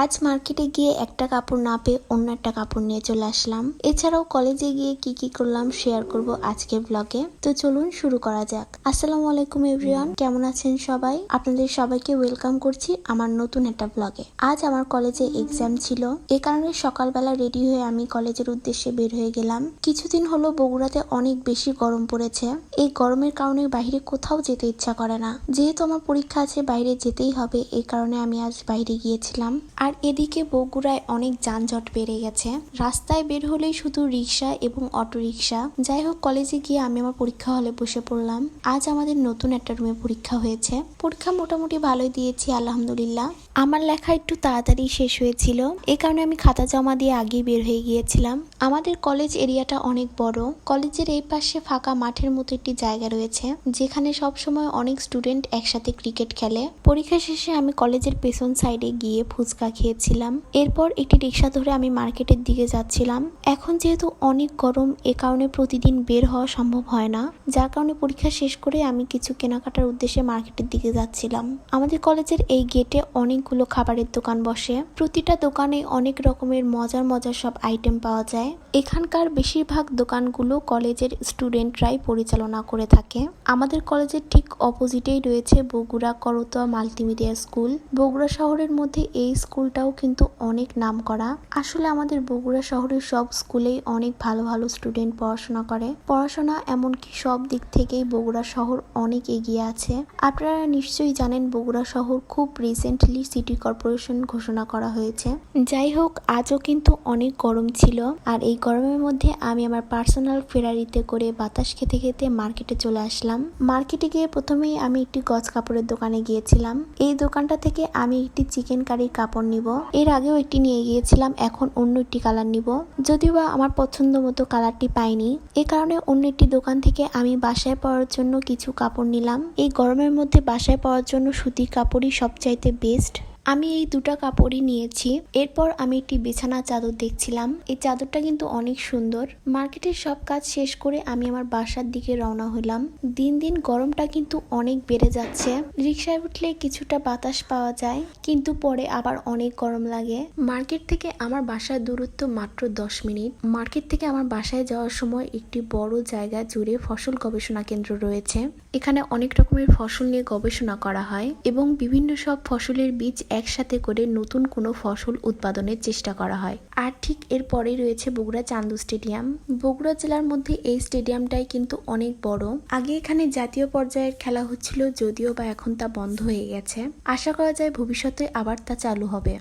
আজ মার্কেটে গিয়ে একটা কাপড় না পেয়ে অন্য একটা কাপড় নিয়ে চলে আসলাম। এছাড়াও কলেজে গিয়ে কি কি করলাম শেয়ার করব আজকের ব্লগে। তো চলুন শুরু করা যাক। আসসালামু আলাইকুম এভরিওয়ান, কেমন আছেন সবাই? আপনাদের সবাইকে ওয়েলকাম করছি আমার নতুন একটা ব্লগে। আজ আমার কলেজে এক্সাম ছিল, এ কারণে সকালবেলা রেডি হয়ে আমি কলেজের উদ্দেশ্যে বের হয়ে গেলাম। কিছুদিন হলো বগুড়াতে অনেক বেশি গরম পড়েছে। এই গরমের কারণে বাইরে কোথাও যেতে ইচ্ছা করে না। যেহেতু আমার পরীক্ষা আছে, বাইরে যেতেই হবে, এই কারণে আমি আজ বাইরে গিয়েছিলাম। আর এদিকে বগুড়ায় অনেক যানজট বেড়ে গেছে। রাস্তায় বের হলেই শুধু রিক্সা এবং অটো রিক্সা। যাই হোক, কলেজে গিয়ে আমি আমার পরীক্ষা হলে বসে পড়লাম। আজ আমাদের নতুন একটা রুমে পরীক্ষা হয়েছে। পরীক্ষা মোটামুটি ভালোই দিয়েছি আলহামদুলিল্লাহ। আমার লেখা একটু তাড়াতাড়ি শেষ হয়েছিল, এই কারণে আমি খাতা জমা দিয়ে আগেই বের হয়ে গিয়েছিলাম। আমাদের কলেজ এরিয়াটা অনেক বড়। কলেজের এই পাশে ফাঁকা মাঠের মতো একটি জায়গা রয়েছে, যেখানে সব সময় অনেক স্টুডেন্ট একসাথে ক্রিকেট খেলে। পরীক্ষা শেষে আমি কলেজের পেছন সাইডে গিয়ে ফুচকা খেয়েছিলাম। এরপর একটি রিক্সা ধরে আমি মার্কেটের দিকে যাচ্ছিলাম। এখন যেহেতু অনেক গরম, এ কারণে প্রতিদিন বের হওয়া সম্ভব হয় না, যার কারণে পরীক্ষা শেষ করে আমি কিছু কেনাকাটার উদ্দেশ্যে মার্কেটের দিকে যাচ্ছিলাম। আমাদের কলেজের এই গেটে অনেকগুলো খাবারের দোকান বসে। প্রতিটা দোকানে অনেক রকমের মজার মজার সব আইটেম পাওয়া যায়। এখানকার বেশিরভাগ দোকানগুলো কলেজের স্টুডেন্টরাই পরিচালনা করে থাকে। আমাদের কলেজের ঠিক অপোজিটেই রয়েছে বগুড়া করতোয়া মাল্টিমিডিয়া স্কুল। বগুড়া শহরের মধ্যে এই স্কুলটাও কিন্তু অনেক নাম করা। আসলে আমাদের বগুড়া শহরের সব স্কুলেই অনেক ভালো ভালো স্টুডেন্ট পড়াশোনা করে। পড়াশোনা এমনকি সব দিক থেকেই বগুড়া শহর অনেক এগিয়ে আছে। আপনারা নিশ্চয়ই জানেন বগুড়া শহর খুব রিসেন্টলি সিটি কর্পোরেশন ঘোষণা করা হয়েছে। যাই হোক, আজও কিন্তু অনেক গরম ছিল। আর এই গরমের মধ্যে আমি আমার পার্সোনাল ফেরারিতে করে বাতাস খেতে খেতে মার্কেটে চলে আসলাম। মার্কেটে গিয়ে প্রথমেই আমি একটি গজ কাপড়ের দোকানে গিয়েছিলাম। এই দোকানটা থেকে আমি একটি চিকেন কারির কাপড় নিব। এর আগেও একটি নিয়ে গিয়েছিলাম, এখন অন্য একটি কালার নিব। যদিও বা আমার পছন্দ মতো কালারটি পাইনি, এ কারণে অন্য একটি দোকান থেকে আমি বাসায় পরার জন্য কিছু কাপড় নিলাম। এই গরমের মধ্যে বাসায় পরার জন্য সুতির কাপড়ই সবচাইতে বেস্ট। আমি এই দুটো কাপড়ই নিয়েছি। এরপর আমি একটি বিছানা চাদর দেখছিলাম। এই চাদরটা কিন্তু অনেক সুন্দর। মার্কেটের সব কাজ শেষ করে আমি আমার বাসার দিকে রওনা হলাম। দিন দিন গরমটা কিন্তু অনেক বেড়ে যাচ্ছে। রিক্সায় উঠলে কিছুটা বাতাস পাওয়া যায়, কিন্তু পরে আবার অনেক গরম লাগে। মার্কেট থেকে আমার বাসার দূরত্ব মাত্র 10 মিনিট। মার্কেট থেকে আমার বাসায় যাওয়ার সময় একটি বড় জায়গা জুড়ে ফসল গবেষণা কেন্দ্র রয়েছে। এখানে অনেক রকমের ফসল নিয়ে গবেষণা করা হয় এবং বিভিন্ন সব ফসলের বীজ একসাথে করে নতুন কোনো ফসল উৎপাদনের চেষ্টা করা হয়। আর ঠিক এর পরে রয়েছে বগুড়া চান্দু স্টেডিয়াম। বগুড়া জেলার মধ্যে এই স্টেডিয়ামটাই কিন্তু অনেক বড়। আগে এখানে জাতীয় পর্যায়ের খেলা হচ্ছিল, যদিও বা এখন তা বন্ধ হয়ে গেছে। আশা করা যায় ভবিষ্যতে আবার তা চালু হবে।